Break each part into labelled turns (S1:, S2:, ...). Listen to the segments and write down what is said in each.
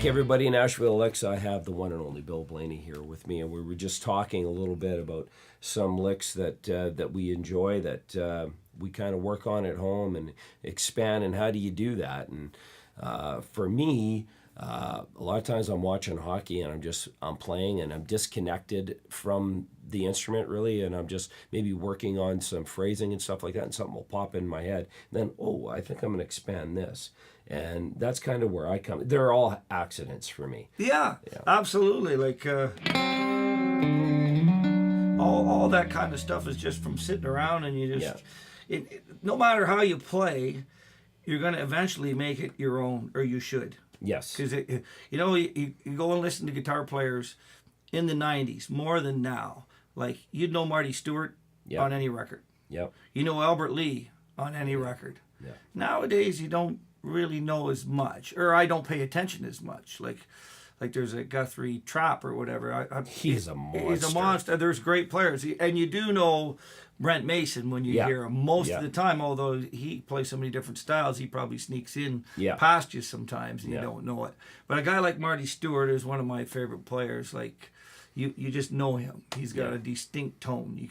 S1: everybody in Nashville, Licks. I have the one and only Bill Blayney here with me, and we were just talking a little bit about some licks that we enjoy, that we kind of work on at home and expand, and how do you do that? And for me, a lot of times I'm watching hockey and I'm playing and I'm disconnected from the instrument really, and I'm just maybe working on some phrasing and stuff like that, and something will pop in my head. And then, I think I'm going to expand this. And that's kind of where I come. They're all accidents for me.
S2: Yeah. Absolutely. Like all that kind of stuff is just from sitting around, and you just, no matter how you play, you're going to eventually make it your own, or you should.
S1: Yes.
S2: Because, you go and listen to guitar players in the 90s more than now. Like, you'd know Marty Stewart on any record.
S1: Yep.
S2: You know Albert Lee on any record.
S1: Yeah.
S2: Nowadays, you don't really know as much, or I don't pay attention as much. Like there's a Guthrie Trapp or whatever.
S1: He's a monster.
S2: He's a monster. There's great players, and you do know Brent Mason when you hear him most of the time. Although he plays so many different styles, he probably sneaks in past you sometimes, and you don't know it. But a guy like Marty Stewart is one of my favorite players. Like you just know him. He's got a distinct tone.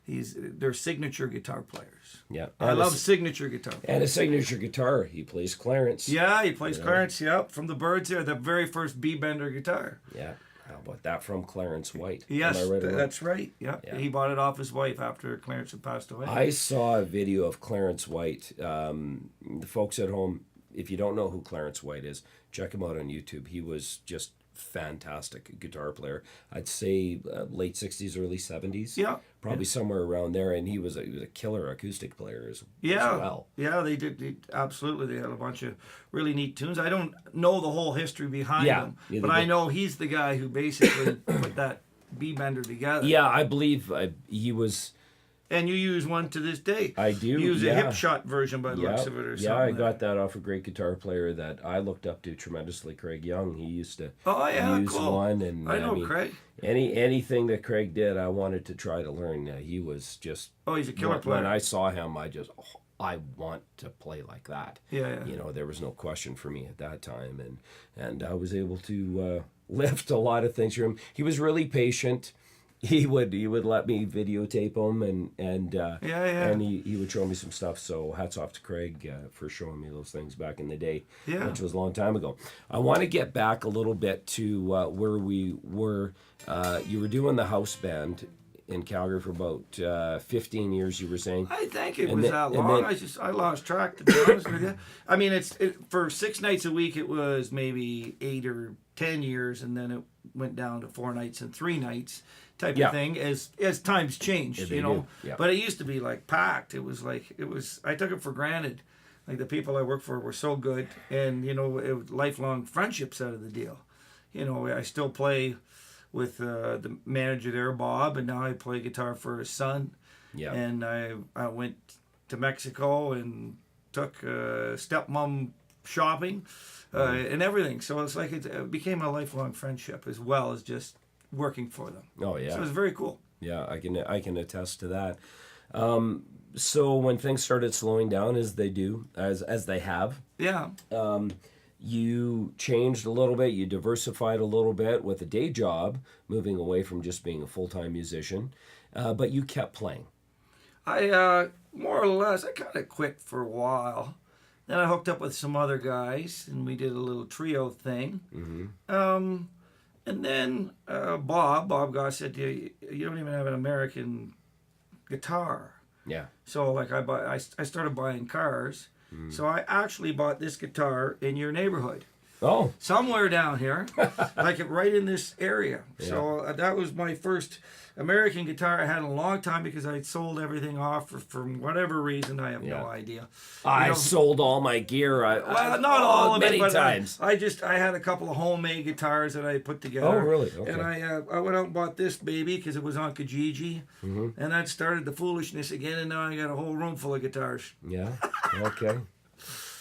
S2: They're signature guitar players.
S1: Yeah,
S2: I love signature guitar players.
S1: And a signature guitar. He plays Clarence.
S2: Yeah, he plays Clarence. Yep, from the Byrds there, the very first B-bender guitar.
S1: Yeah, how about that, from Clarence White?
S2: Yes, that's right. Yeah, he bought it off his wife after Clarence had passed away.
S1: I saw a video of Clarence White. The folks at home, if you don't know who Clarence White is, check him out on YouTube. He was just fantastic guitar player. I'd say late 60s, early 70s.
S2: Yeah.
S1: Probably somewhere around there, and he was a killer acoustic player as well.
S2: Yeah, they did. Absolutely. They had a bunch of really neat tunes. I don't know the whole history behind them, but I know he's the guy who basically put that B-bender together.
S1: Yeah, I believe he was.
S2: And you use one to this day.
S1: I do.
S2: You use a hip shot version by the looks of it, or something.
S1: Yeah, I got that off a great guitar player that I looked up to tremendously, Craig Young. He used to use one, and
S2: I know Craig.
S1: Anything that Craig did, I wanted to try to learn. He was just
S2: he's a killer player.
S1: When I saw him, I want to play like that.
S2: Yeah.
S1: There was no question for me at that time, and I was able to lift a lot of things from him. He was really patient. He would let me videotape him, and he would show me some stuff. So hats off to Craig for showing me those things back in the day, which was a long time ago. I want to get back a little bit to where we were. You were doing the house band in Calgary for about 15 years, you were saying.
S2: I think it was that long. I lost track, to be honest with you. I mean, for 6 nights a week, it was maybe 8 or 10 years, and then it went down to 4 nights and 3 nights type of thing as times changed, But it used to be like packed. It was I took it for granted. Like, the people I worked for were so good, and it was lifelong friendships out of the deal. I still play with the manager there, Bob, and now I play guitar for his son. Yeah. And I went to Mexico and took stepmom shopping and everything. So it's like it became a lifelong friendship as well as just working for them.
S1: Oh yeah.
S2: So it was very cool.
S1: Yeah, I can attest to that. So when things started slowing down, as they do, as they have.
S2: Yeah.
S1: You changed a little bit, you diversified a little bit with a day job, moving away from just being a full-time musician, but you kept playing.
S2: I, more or less, I kind of quit for a while. Then I hooked up with some other guys, and we did a little trio thing. Mm-hmm. And then Bob Goss said, you don't even have an American guitar.
S1: Yeah.
S2: So, I started buying cars. So I actually bought this guitar in your neighborhood.
S1: Oh.
S2: Somewhere down here, right in this area. Yeah. So that was my first American guitar I had in a long time, because I sold everything off for whatever reason. I have no idea.
S1: I sold all my gear.
S2: Not all of it, but
S1: times.
S2: I had a couple of homemade guitars that I put together.
S1: Oh, really? Okay.
S2: And I went out and bought this baby because it was on Kijiji, and that started the foolishness again. And now I got a whole room full of guitars.
S1: Yeah. Okay.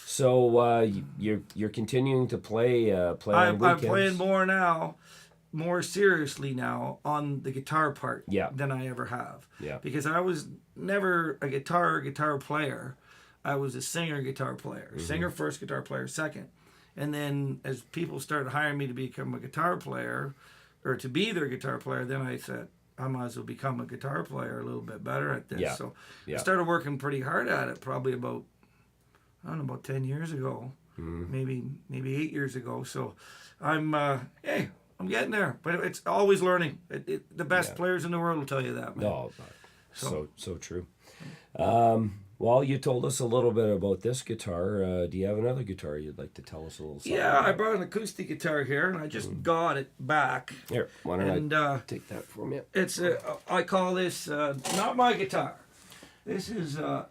S1: So you're continuing to play on weekends?
S2: I'm playing more now, more seriously now on the guitar part than I ever have.
S1: Yeah. Because
S2: I was never a guitar player. I was a singer guitar player. Mm-hmm. Singer first, guitar player second. And then as people started hiring me to become a guitar player, or to be their guitar player, then I said, I might as well become a guitar player a little bit better at this.
S1: Yeah.
S2: So
S1: Yeah.
S2: I started working pretty hard at it, probably about, I don't know, about 10 years ago, maybe 8 years ago. So I'm, I'm getting there, but it's always learning. The best players in the world will tell you that, man.
S1: No, so true. Well, you told us a little bit about this guitar. Do you have another guitar you'd like to tell us a little something
S2: Yeah, I
S1: about?
S2: brought an acoustic guitar here, and I just got it back.
S1: Here, why don't
S2: And
S1: I take that from you?
S2: it's I call this not my guitar. This is the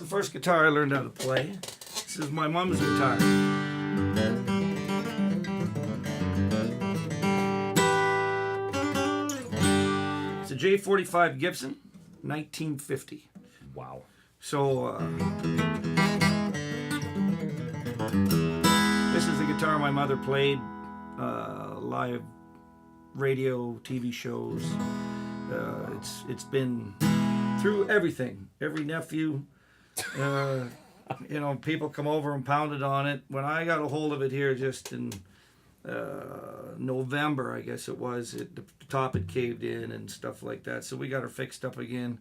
S2: first guitar I learned how to play. This is my mom's guitar. It's a J45 Gibson, 1950.
S1: Wow.
S2: So this is the guitar my mother played, live radio, TV shows. It's been through everything. Every nephew, people come over and pounded on it. When I got a hold of it here, just in November, I guess it was, the top had caved in and stuff like that. So we got her fixed up again.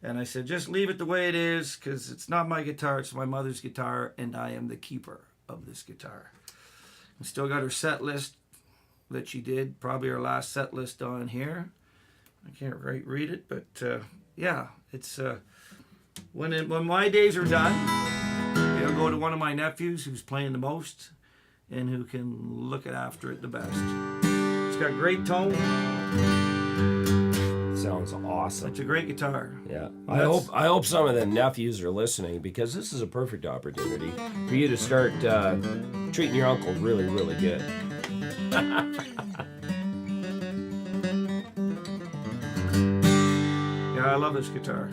S2: And I said, just leave it the way it is, because it's not my guitar, it's my mother's guitar, and I am the keeper of this guitar. I still got her set list that she did, probably her last set list on here. I can't read it, but yeah, it's when my days are done, it'll go to one of my nephews who's playing the most and who can look after it the best. It's got great tone.
S1: Sounds awesome.
S2: It's a great guitar.
S1: Yeah, I hope some of the nephews are listening, because this is a perfect opportunity for you to start treating your uncle really, really good.
S2: Yeah, I love this guitar.